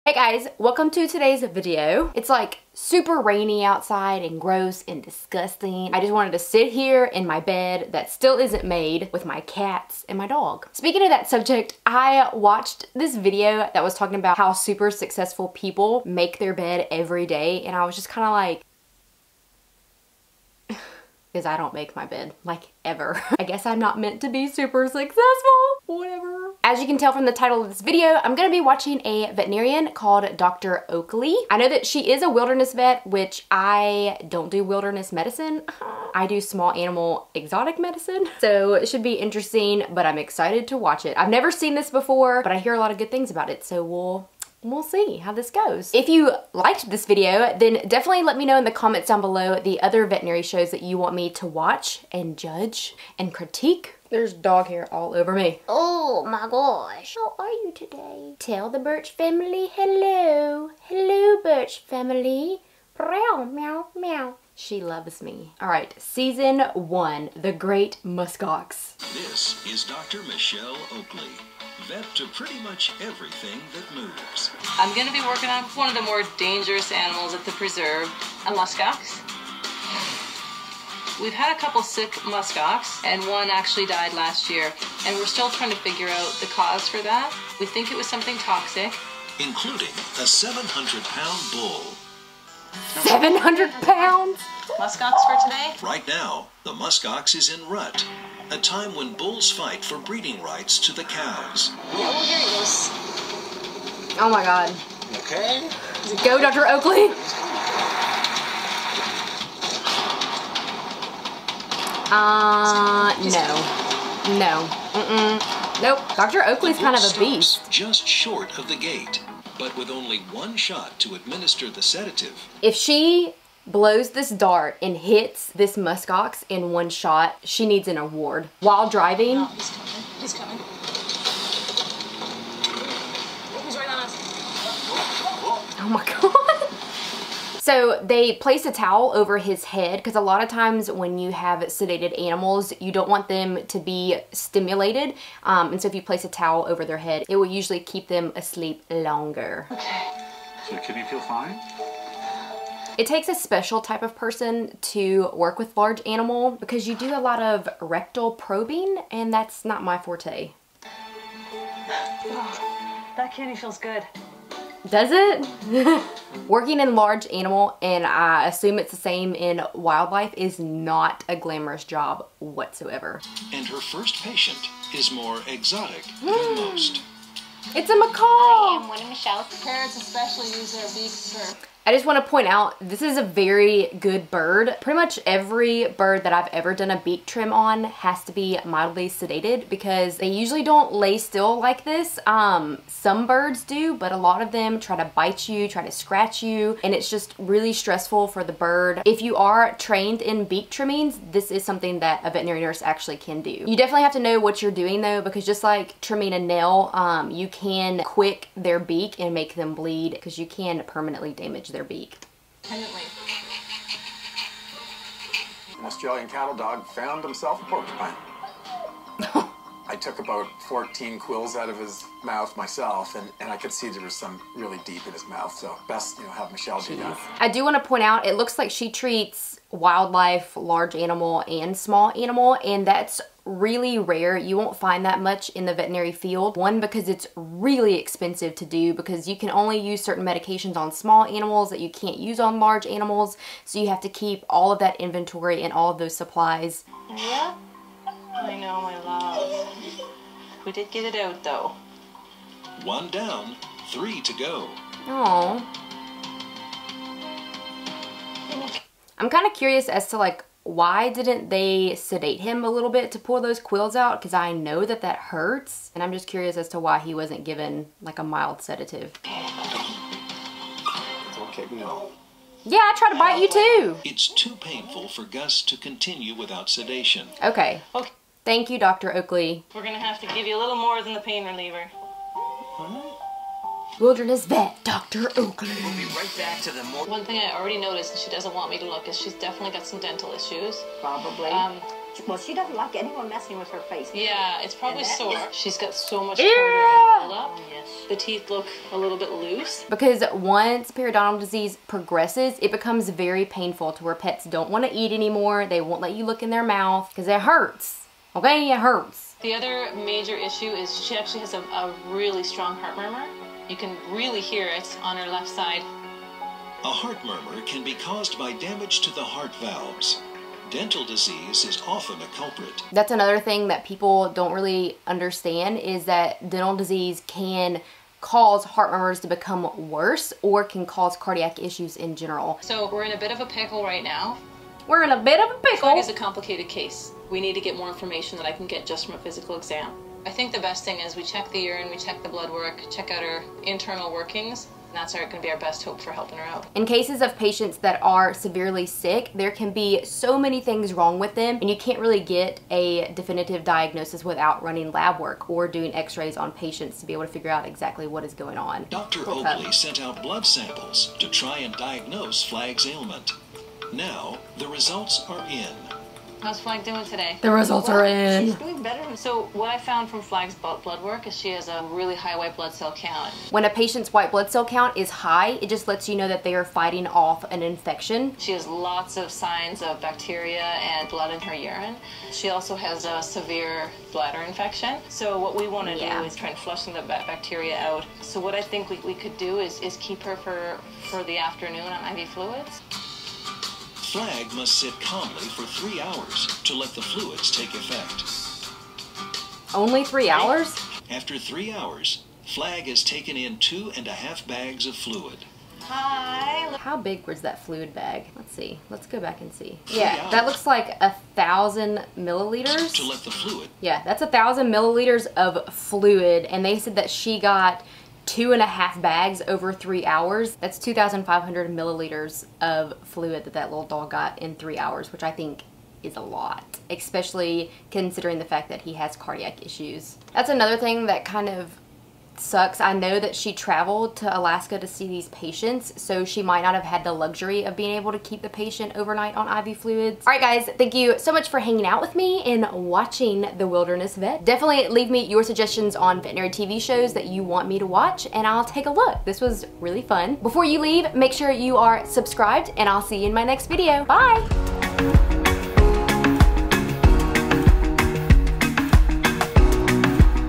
Hey guys, welcome to today's video. It's like super rainy outside and gross and disgusting. I just wanted to sit here in my bed that still isn't made with my cats and my dog. Speaking of that subject, I watched this video that was talking about how super successful people make their bed every day, and I was just kind of like, because I don't make my bed, like, ever. I guess I'm not meant to be super successful. Whatever. As you can tell from the title of this video, I'm gonna be watching a veterinarian called Dr. Oakley. I know that she is a wilderness vet, which I don't do wilderness medicine. I do small animal exotic medicine. So it should be interesting, but I'm excited to watch it. I've never seen this before, but I hear a lot of good things about it, so we'll see how this goes. If you liked this video, then definitely let me know in the comments down below the other veterinary shows that you want me to watch and judge and critique. There's dog hair all over me. Oh my gosh. How are you today? Tell the Birch family hello. Hello, Birch family. Meow, meow, meow. She loves me. All right, season 1, The Great Muskox. This is Dr. Michelle Oakley, vet to pretty much everything that moves. I'm going to be working on one of the more dangerous animals at the preserve, a muskox. We've had a couple sick muskox, and one actually died last year, and we're still trying to figure out the cause for that. We think it was something toxic. Including a 700-pound bull. 700 pounds? Muskox for today? Right now, the muskox is in rut, a time when bulls fight for breeding rights to the cows. Yeah, well, here he goes. Oh my god. Okay. Go, Dr. Oakley. No. Nope. Dr. Oakley's kind of a beast. Just short of the gate, but with only one shot to administer the sedative. If she blows this dart and hits this muskox in one shot, she needs an award. While driving. No, he's coming. He's coming. He's right on us. Oh my god. So they place a towel over his head because a lot of times when you have sedated animals, you don't want them to be stimulated. And so if you place a towel over their head, it will usually keep them asleep longer. Okay. So your kidney feel fine? It takes a special type of person to work with large animal because you do a lot of rectal probing, and that's not my forte. Oh, that kidney feels good. Does it? Working in large animal, and I assume it's the same in wildlife, is not a glamorous job whatsoever. And her first patient is more exotic than most. It's a macaw! I am one of Michelle's. Parrots especially use their beaks for... I just want to point out, this is a very good bird. Pretty much every bird that I've ever done a beak trim on has to be mildly sedated because they usually don't lay still like this. Some birds do, but a lot of them try to bite you, try to scratch you, and it's just really stressful for the bird. If you are trained in beak trimmings, this is something that a veterinary nurse actually can do. You definitely have to know what you're doing though, because just like trimming a nail, you can quick their beak and make them bleed because you can permanently damage their beak. Independently. An Australian cattle dog found himself a porcupine. I took about 14 quills out of his mouth myself, and I could see there was some really deep in his mouth, so best, have Michelle do that. I do want to point out, it looks like she treats wildlife, large animal, and small animal, and that's really rare. You won't find that much in the veterinary field. One, because it's really expensive to do because you can only use certain medications on small animals that you can't use on large animals, so you have to keep all of that inventory and all of those supplies. Yeah? I know, my love. We did get it out though. 1 down, 3 to go. Aww. I'm kind of curious as to like, why didn't they sedate him a little bit to pull those quills out? Because I know that that hurts, and I'm just curious as to why he wasn't given like a mild sedative. It's okay, we know. Yeah, I tried to bite you too. It's too painful for Gus to continue without sedation. Okay. Okay. Thank you, Dr. Oakley. We're gonna have to give you a little more than the pain reliever. Wilderness vet, Dr. Oakley. We'll be right back to the more... One thing I already noticed, and she doesn't want me to look, is she's definitely got some dental issues. Probably. Well, she doesn't like anyone messing with her face. Yeah, it's probably sore. She's got so much Yeah. tartar and buildup. Yes. The teeth look a little bit loose. Because once periodontal disease progresses, it becomes very painful to where pets don't want to eat anymore. They won't let you look in their mouth because it hurts. Okay, it hurts. The other major issue is she actually has a really strong heart murmur. You can really hear it on her left side. A heart murmur can be caused by damage to the heart valves. Dental disease is often a culprit. That's another thing that people don't really understand is that dental disease can cause heart murmurs to become worse or can cause cardiac issues in general. So we're in a bit of a pickle right now. We're in a bit of a pickle. It's a complicated case. We need to get more information that I can get just from a physical exam. I think the best thing is we check the urine, we check the blood work, check out her internal workings. And that's going to be our best hope for helping her out. In cases of patients that are severely sick, there can be so many things wrong with them and you can't really get a definitive diagnosis without running lab work or doing x-rays on patients to be able to figure out exactly what is going on. Dr. Oakley sent out blood samples to try and diagnose Flag's ailment. Now, the results are in. How's Flag doing today? The results are in. She's doing better. So what I found from Flag's blood work is she has a really high white blood cell count. When a patient's white blood cell count is high, it just lets you know that they are fighting off an infection. She has lots of signs of bacteria and blood in her urine. She also has a severe bladder infection. So what we want to do is try and flush some of the bacteria out. So what I think we could do is keep her for the afternoon on IV fluids. Flag must sit calmly for 3 hours to let the fluids take effect. Only 3 hours? After 3 hours, Flag has taken in 2.5 bags of fluid. Hi. How big was that fluid bag? Let's see. Let's go back and see. 3 Yeah, hours. that looks like 1,000 milliliters. To let the fluid. Yeah, that's 1,000 milliliters of fluid, and they said that she got 2.5 bags over 3 hours. That's 2,500 milliliters of fluid that little dog got in 3 hours, which I think is a lot, especially considering the fact that he has cardiac issues. That's another thing that kind of sucks. I know that she traveled to Alaska to see these patients, so she might not have had the luxury of being able to keep the patient overnight on IV fluids. All right, guys, thank you so much for hanging out with me and watching The Wilderness Vet. Definitely leave me your suggestions on veterinary TV shows that you want me to watch, and I'll take a look. This was really fun. Before you leave, make sure you are subscribed, and I'll see you in my next video. Bye!